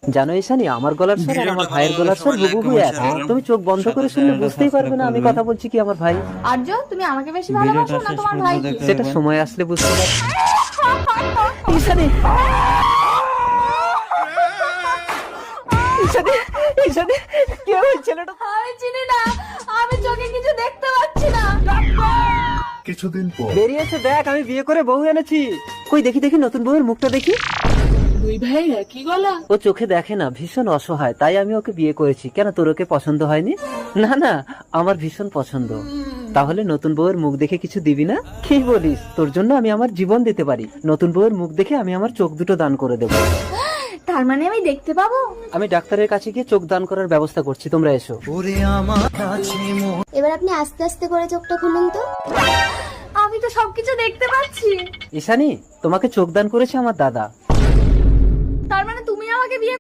জানো ঈশানী, আমার গলার স্বর আর আমার ভাইয়ের গলার স্বর হুবহু এক। তুমি চোখ বন্ধ করে শুনলে বুঝতেই পারবে না আমি কথা বলছি কি আমার ভাই। আর্য, তুমি আমাকে বেশি ভালোবাসো না তোমার ভাইকে? সেটা সময় আসলে বুঝতে পারবে। ঈশানী, ঈশানী, ঈশানী, কি হয়েছিল? আমি চিনি না, আমি চোখে কিছু দেখতে পাচ্ছি না। কিছুদিন পর বেরিয়েছে, দেখ আমি বিয়ে করে বউ এনেছি। কই দেখি দেখি নতুন বউয়ের মুখটা দেখি। দুই ভাই একই গলা। ও চোখে দেখে না, ভীষণ অসহায়, তাই আমি ওকে বিয়ে করেছি। কেন, তোর ওকে পছন্দ হয়নি? না না, আমার ভীষণ পছন্দ। তাহলে নতুন বউয়ের মুখ দেখে কিছু দিবি না? কি বলিস, তোর জন্য আমি আমার জীবন দিতে পারি। নতুন বউয়ের মুখ দেখে আমি আমার চোখ দুটো দান করে দেবো। তার মানে আমি দেখতে পাবো? আমি ডাক্তারের কাছে গিয়ে চোখ দান করার ব্যবস্থা করছি, তোমরা এসো। এবার আপনি আস্তে আস্তে করে চোখটা খুলুন তো। আমি তো সবকিছু দেখতে পাচ্ছি। ঈশানী, তোমাকে চোখ দান করেছে আমার দাদা। তার মানে তুমি আমাকে বিয়ে